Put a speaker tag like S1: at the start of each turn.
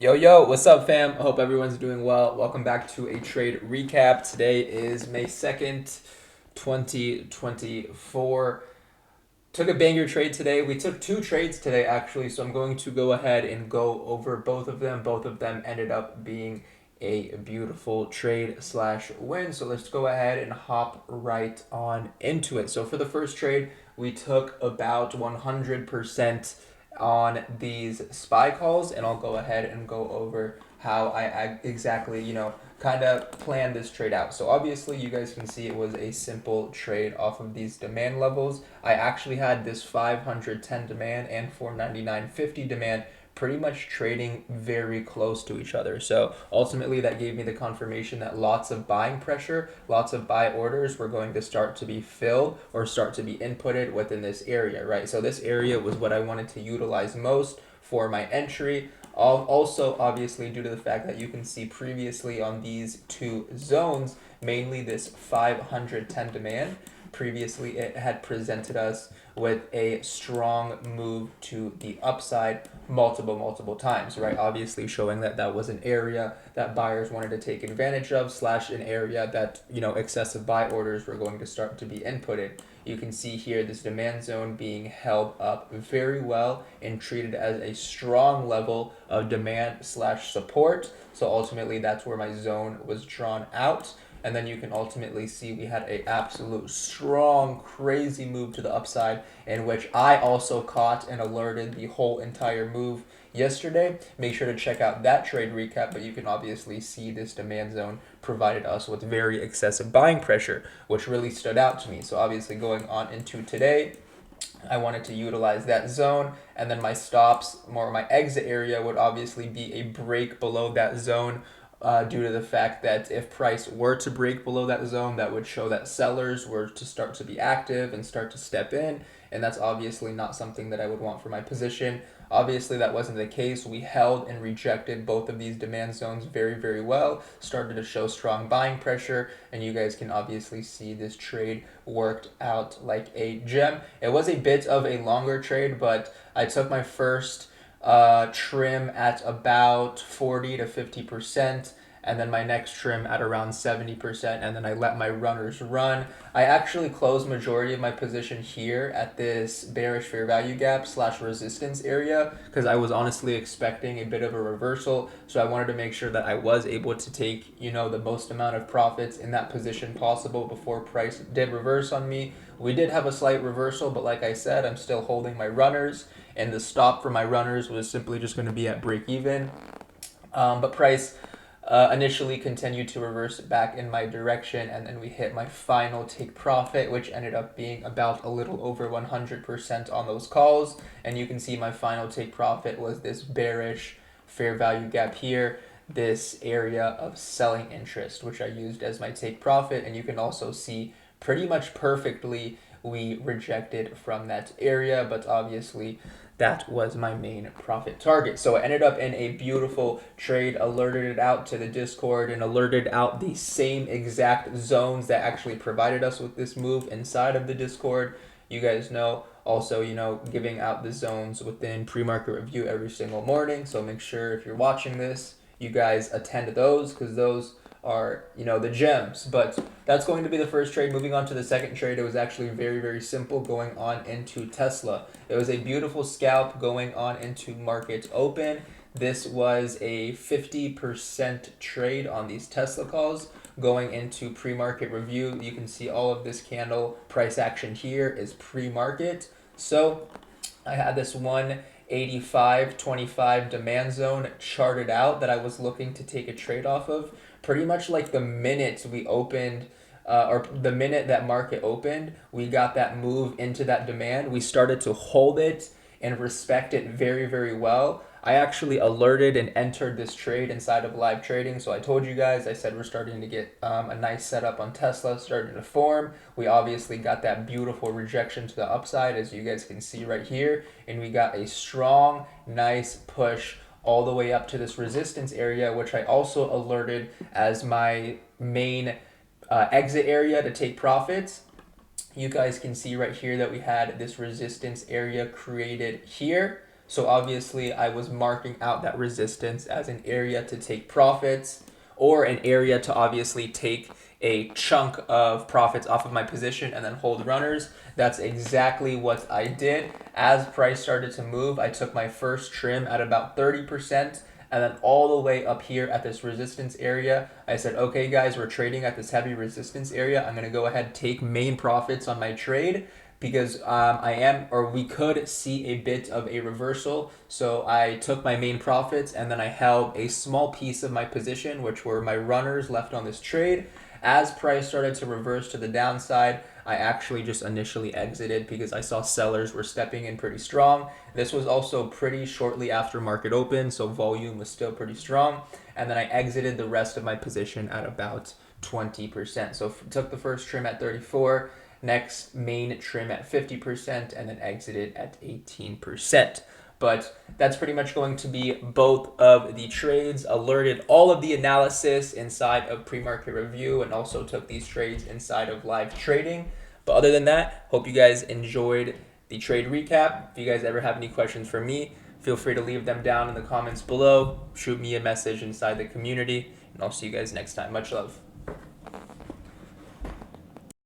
S1: Yo, what's up, fam? I hope everyone's doing well. Welcome back to a trade recap. Today is May 2nd, 2024. Took a banger trade today. We took two trades today, actually, so I'm going to go ahead and go over both of them. Both of them ended up being a beautiful trade slash win. So let's go ahead and hop right on into it. So for the first trade, we took about 100% on these spy calls, and I'll go ahead and go over how I exactly, kind of plan this trade out. So obviously you guys can see it was a simple trade off of these demand levels. I actually had this 510 demand and 499.50 demand pretty much trading very close to each other. So ultimately that gave me the confirmation that lots of buying pressure, lots of buy orders were going to start to be filled or start to be inputted within this area, right? So this area was what I wanted to utilize most for my entry. Also, obviously, due to the fact that you can see previously on these two zones, mainly this 510 demand, previously it had presented us with a strong move to the upside multiple times, right? Obviously showing that that was an area that buyers wanted to take advantage of slash an area that, excessive buy orders were going to start to be inputted. You can see here this demand zone being held up very well and treated as a strong level of demand slash support. So ultimately that's where my zone was drawn out. And then you can ultimately see we had a absolute strong, crazy move to the upside, in which I also caught and alerted the whole entire move yesterday. Make sure to check out that trade recap, but you can obviously see this demand zone provided us with very excessive buying pressure, which really stood out to me. So obviously going on into today, I wanted to utilize that zone, and then my stops, more my exit area, would obviously be a break below that zone, due to the fact that if price were to break below that zone, that would show that sellers were to start to be active and start to step in, and that's obviously not something that I would want for my position. Obviously, that wasn't the case. We held and rejected both of these demand zones very well, started to show strong buying pressure, and you guys can obviously see this trade worked out like a gem. It was a bit of a longer trade, but I took my first trim at about 40 to 50%, and then my next trim at around 70%, and then I let my runners run. I actually closed majority of my position here at this bearish fair value gap slash resistance area because I was honestly expecting a bit of a reversal. So I wanted to make sure that I was able to take, the most amount of profits in that position possible before price did reverse on me. We did have a slight reversal, but like I said, I'm still holding my runners, and the stop for my runners was simply just going to be at break even. But price initially continued to reverse back in my direction, and then we hit my final take profit, which ended up being about a little over 100% on those calls. And you can see my final take profit was this bearish fair value gap here, this area of selling interest, which I used as my take profit. And you can also see pretty much perfectly we rejected from that area, but obviously that was my main profit target. So I ended up in a beautiful trade, alerted it out to the Discord, and alerted out the same exact zones that actually provided us with this move inside of the Discord. You guys know also, giving out the zones within pre-market review every single morning. So make sure if you're watching this, you guys attend those, because those are, the gems. But that's going to be the first trade. Moving on to the second trade, it was actually very simple, going on into Tesla. It was a beautiful scalp going on into market open. This was a 50% trade on these Tesla calls. Going into pre-market review, you can see all of this candle price action here is pre-market. So I had this 185.25 demand zone charted out that I was looking to take a trade off of. Pretty much like the minute we opened, or the minute that market opened, we got that move into that demand. We started to hold it and respect it very well. I actually alerted and entered this trade inside of live trading. So I told you guys, I said we're starting to get a nice setup on Tesla starting to form. We obviously got that beautiful rejection to the upside, as you guys can see right here. And we got a strong, nice push all the way up to this resistance area, which I also alerted as my main exit area to take profits. You guys can see right here that we had this resistance area created here. So obviously I was marking out that resistance as an area to take profits or an area to obviously take a chunk of profits off of my position and then hold runners. That's exactly what I did. As price started to move, I took my first trim at about 30%. And then all the way up here at this resistance area, I said, okay, guys, we're trading at this heavy resistance area. I'm going to go ahead and take main profits on my trade because we could see a bit of a reversal. So I took my main profits and then I held a small piece of my position, which were my runners left on this trade. As price started to reverse to the downside, I actually just initially exited because I saw sellers were stepping in pretty strong. This was also pretty shortly after market open, so volume was still pretty strong. And then I exited the rest of my position at about 20%. So took the first trim at 34, next main trim at 50%, and then exited at 18%. But that's pretty much going to be both of the trades. Alerted all of the analysis inside of pre-market review and also took these trades inside of live trading. But other than that, hope you guys enjoyed the trade recap. If you guys ever have any questions for me, feel free to leave them down in the comments below. Shoot me a message inside the community, and I'll see you guys next time. Much love.